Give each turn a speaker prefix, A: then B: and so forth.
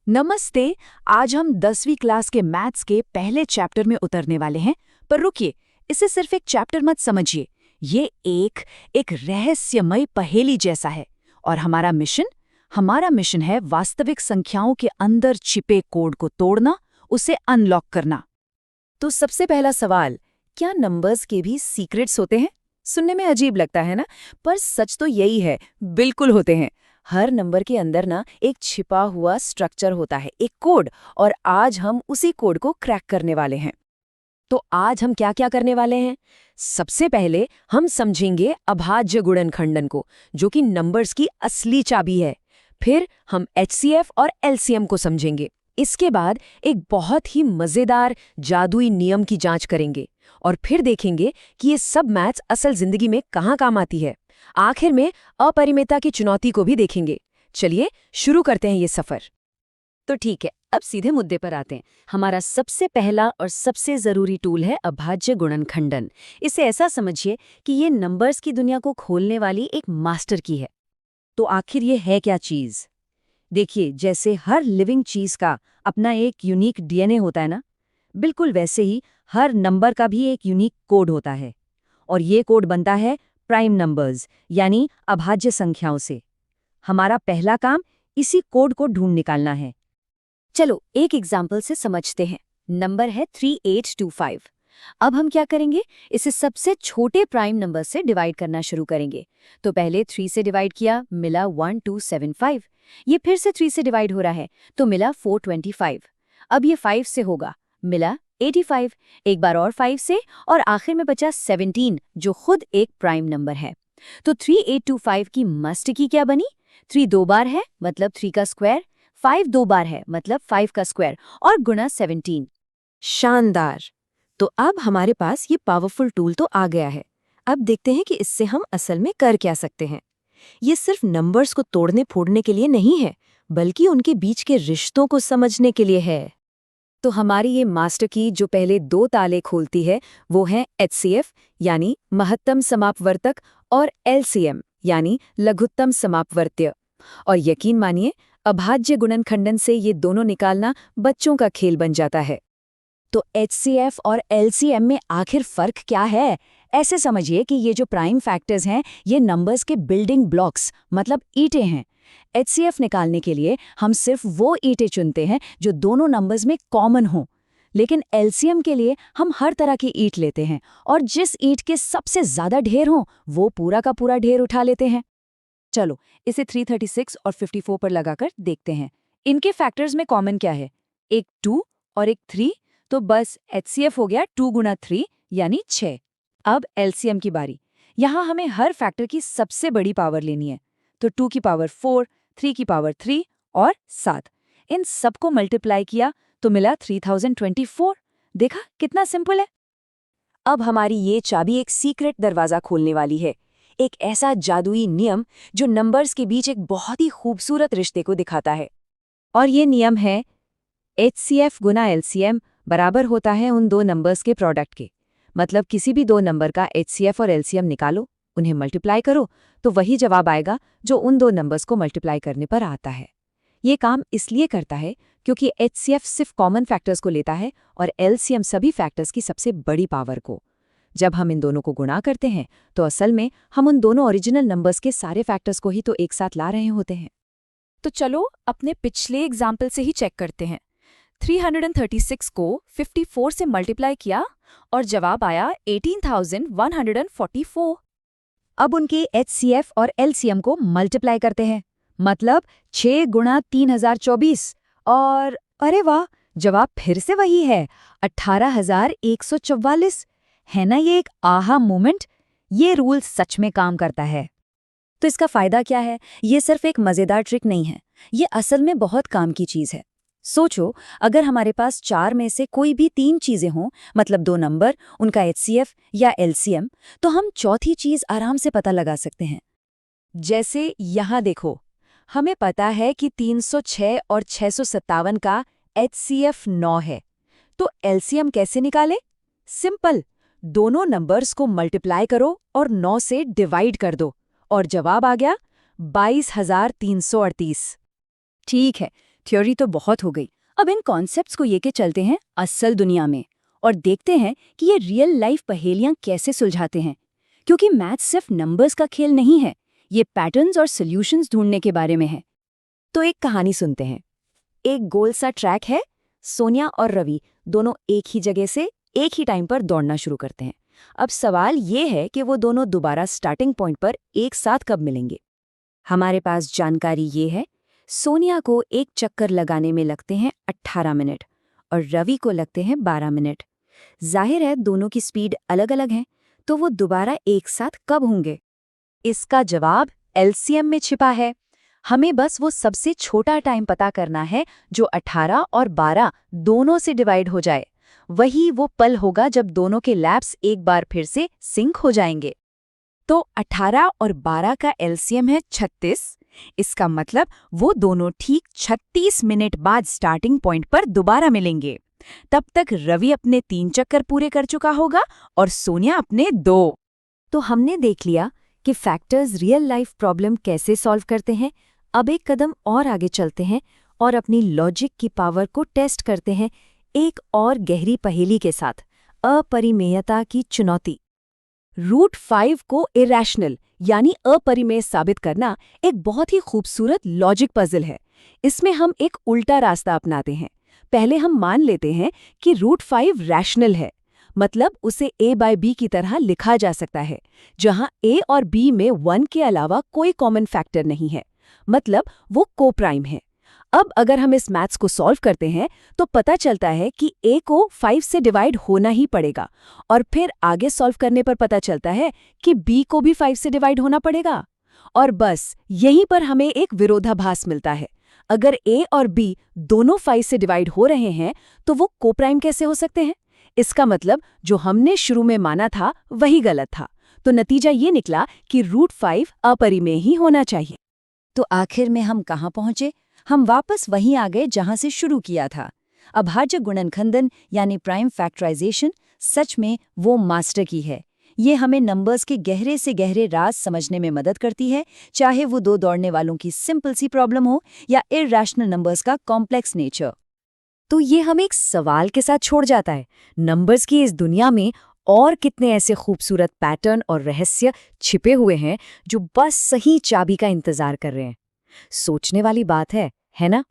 A: नमस्ते। आज हम 10वीं क्लास के मैथ्स के पहले चैप्टर में उतरने वाले हैं। पर रुकिए, इसे सिर्फ एक चैप्टर मत समझिए। ये एक रहस्यमय पहेली जैसा है। और हमारा मिशन है वास्तविक संख्याओं के अंदर छिपे कोड को तोड़ना, उसे अनलॉक करना।
B: तो सबसे पहला सवाल, क्या नंबर्स के भी सीक्रेट्स होते हैं? सुनने में अजीब लगता है ना, पर सच तो यही है, बिल्कुल होते हैं। हर नंबर के अंदर ना एक छिपा हुआ स्ट्रक्चर होता है, एक कोड, और आज हम उसी कोड को क्रैक करने वाले हैं। तो आज हम क्या क्या करने वाले हैं? सबसे पहले हम समझेंगे अभाज्य गुणनखंडन को, जो कि नंबर्स की असली चाबी है। फिर हम एचसीएफ और एलसीएम को समझेंगे। इसके बाद एक बहुत ही मजेदार जादुई नियम की जांच करेंगे और फिर देखेंगे कि ये सब मैथ्स असल जिंदगी में कहाँ काम आती है। आखिर में अपरिमेयता की चुनौती को भी देखेंगे। चलिए शुरू करते हैं ये सफर। तो ठीक है, अब सीधे मुद्दे पर आते हैं। हमारा सबसे पहला और सबसे जरूरी टूल है अभाज्य गुणनखंडन। इसे ऐसा समझिए कि ये नंबर्स की दुनिया को खोलने वाली एक मास्टर की है। तो आखिर ये है क्या चीज? देखिए, जैसे हर लिविंग चीज का अपना एक यूनिक डीएनए होता है ना, बिल्कुल वैसे ही हर नंबर का भी एक यूनिक कोड होता है। और ये कोड बनता है प्राइम नंबर्स, यानी अभाज्य संख्याओं से। हमारा पहला काम इसी कोड को ढूंढ निकालना है। चलो एक एग्जाम्पल से समझते हैं। नंबर है 3825। अब हम क्या करेंगे? इसे सबसे छोटे प्राइम नंबर से डिवाइड करना शुरू करेंगे। तो पहले 3 से डिवाइड किया, मिला 1275। ये फिर से 3 से डिवाइड हो रहा है, तो मिला 425। अब ये 5 से होगा, मिला 85। एक बार और 5 से, और आखिर में बचा 17, जो खुद एक प्राइम नंबर है। तो 3825 की मस्ट की क्या बनी? 3 दो बार है, मतलब 3 का स्क्वायर। 5 दो बार है, मतलब 5 का स्क्वायर, और गुणा 17। शानदार। तो अब हमारे पास ये पावरफुल टूल तो आ गया है। अब देखते हैं कि इससे हम असल में कर क्या सकते हैं। ये सिर्फ नंबर्स को तोड़ने फोड़ने के लिए नहीं है, बल्कि उनके बीच के रिश्तों को समझने के लिए है। तो हमारी ये मास्टर की जो पहले 2 ताले खोलती है, वो है एचसीएफ यानी महत्तम समापवर्तक, और एलसीएम यानी लघुत्तम समापवर्त्य। और यकीन मानिए, अभाज्य गुणनखंडन से ये दोनों निकालना बच्चों का खेल बन जाता है। तो एचसीएफ और एलसीएम में आखिर फर्क क्या है? ऐसे समझिए कि ये जो प्राइम फैक्टर्स हैं, ये नंबर्स के बिल्डिंग ब्लॉक्स, मतलब ईंटें हैं। एचसीएफ निकालने के लिए हम सिर्फ वो ईंटें चुनते हैं जो दोनों नंबर्स में कॉमन हों। लेकिन एलसीएम के लिए हम हर तरह की ईंट लेते हैं, और जिस ईंट के सबसे ज्यादा ढेर हो, वो पूरा का पूरा ढेर उठा लेते हैं। चलो इसे 336 और 54 पर लगाकर देखते हैं। इनके फैक्टर्स में कॉमन क्या है? एक 2 और एक 3। तो बस एचसीएफ हो गया 2 गुना 3 यानी 6। अब एलसीएम की बारी। यहाँ हमें हर फैक्टर की सबसे बड़ी पावर लेनी है। तो 2 की पावर 4, 3 की पावर 3 और 7। इन सबको मल्टीप्लाई किया तो मिला 3024। देखा कितना सिंपल है। अब हमारी ये चाबी एक सीक्रेट दरवाजा खोलने वाली है, एक ऐसा जादुई नियम जो नंबर्स के बीच एक बहुत ही खूबसूरत रिश्ते को दिखाता है। और ये नियम है एचसीएफ गुना एलसीएम बराबर होता है उन दो नंबर्स के प्रोडक्ट के। मतलब किसी भी दो नंबर का एचसीएफ और एलसीएम निकालो, उन्हें मल्टीप्लाई करो, तो वही जवाब आएगा जो उन दो नंबर्स को मल्टीप्लाई करने पर आता है। ये काम इसलिए करता है क्योंकि एचसीएफ सिर्फ कॉमन फैक्टर्स को लेता है और एलसीएम सभी फैक्टर्स की सबसे बड़ी पावर को। जब हम इन दोनों को गुणा करते हैं, तो असल में हम उन दोनों ओरिजिनल नंबर्स के सारे फैक्टर्स को ही तो एक साथ ला रहे होते हैं।
A: तो चलो अपने पिछले एग्जाम्पल से ही चेक करते हैं। 336 को 54 से मल्टीप्लाई किया और जवाब आया 18,144।
B: अब उनके एचसीएफ और एलसीएम को मल्टीप्लाई करते हैं, मतलब 6 गुणा 3024, और अरे वाह, जवाब फिर से वही है, 18,144। है ना ये एक आहा मोमेंट? ये रूल सच में काम करता है। तो इसका फायदा क्या है? ये सिर्फ एक मजेदार ट्रिक नहीं है, ये असल में बहुत काम की चीज है। सोचो, अगर हमारे पास 4 में से कोई भी 3 चीजें हों, मतलब 2 नंबर, उनका एचसीएफ या एलसीएम, तो हम चौथी चीज आराम से पता लगा सकते हैं। जैसे यहाँ देखो, हमें पता है कि 306 और 657 का एचसीएफ 9 है। तो एलसीएम कैसे निकाले? सिंपल, दोनों नंबर्स को मल्टीप्लाई करो और 9 से डिवाइड कर दो, और जवाब आ गया 22,338। ठीक है,
A: थ्योरी तो बहुत हो गई। अब इन कॉन्सेप्ट्स को लेके चलते हैं असल दुनिया में और देखते हैं कि ये रियल लाइफ पहेलियां कैसे सुलझाते हैं। क्योंकि मैथ्स सिर्फ नंबर्स का खेल नहीं है, ये पैटर्न्स और सॉल्यूशंस ढूंढने के बारे में है।
B: तो एक कहानी सुनते हैं। एक गोल सा ट्रैक है। सोनिया और रवि दोनों एक ही जगह से एक ही टाइम पर दौड़ना शुरू करते हैं। अब सवाल ये है कि वो दोनों दोबारा स्टार्टिंग पॉइंट पर एक साथ कब मिलेंगे। हमारे पास जानकारी ये है, सोनिया को एक चक्कर लगाने में लगते हैं 18 मिनट और रवि को लगते हैं 12 मिनट। जाहिर है दोनों की स्पीड अलग अलग है, तो वो दोबारा एक साथ कब होंगे?
A: इसका जवाब एलसीएम में छिपा है। हमें बस वो सबसे छोटा टाइम पता करना है जो 18 और 12 दोनों से डिवाइड हो जाए। वही वो पल होगा जब दोनों के लैप्स एक बार फिर से सिंक हो जाएंगे। तो 18 और 12 का एलसीएम है 36। इसका मतलब वो दोनों ठीक 36 मिनट बाद स्टार्टिंग पॉइंट पर दोबारा मिलेंगे। तब तक रवि अपने 3 चक्कर पूरे कर चुका होगा और सोनिया अपने 2।
B: तो हमने देख लिया कि फैक्टर्स रियल लाइफ प्रॉब्लम कैसे सॉल्व करते हैं। अब एक कदम और आगे चलते हैं और अपनी लॉजिक की पावर को टेस्ट करते हैं एक और गहरी पहेली के साथ, अपरिमेयता की चुनौती। √5 को इरैशनल यानी अपरिमेय साबित करना एक बहुत ही खूबसूरत लॉजिक पजल है। इसमें हम एक उल्टा रास्ता अपनाते हैं। पहले हम मान लेते हैं कि √5 रैशनल है, मतलब उसे a/b की तरह लिखा जा सकता है, जहां a और b में 1 के अलावा कोई कॉमन फैक्टर नहीं है, मतलब वो कोप्राइम है। अब अगर हम इस मैथ्स को सॉल्व करते हैं तो पता चलता है कि a को 5 से डिवाइड होना ही पड़ेगा और फिर आगे सॉल्व करने पर पता चलता है कि b को भी 5 से डिवाइड होना पड़ेगा। और बस यहीं पर हमें एक विरोधाभास मिलता है। अगर a और b दोनों 5 से डिवाइड हो रहे हैं तो वो कोप्राइम कैसे हो सकते हैं? इसका मतलब जो हमने शुरू में माना था वही गलत था। तो नतीजा ये निकला कि √5 अपरिमेय ही होना चाहिए।
A: तो आखिर में हम कहाँ पहुंचे? हम वापस वहीं आ गए जहां से शुरू किया था। अभाज्य गुणनखंडन यानी प्राइम फैक्टराइजेशन सच में वो मास्टर की है। ये हमें नंबर्स के गहरे से गहरे राज समझने में मदद करती है, चाहे वो दो दौड़ने वालों की सिंपल सी प्रॉब्लम हो या इरैशनल नंबर्स का कॉम्प्लेक्स नेचर।
B: तो ये हमें एक सवाल के साथ छोड़ जाता है, नंबर्स की इस दुनिया में और कितने ऐसे खूबसूरत पैटर्न और रहस्य छिपे हुए हैं जो बस सही चाबी का इंतजार कर रहे हैं। सोचने वाली बात है ना?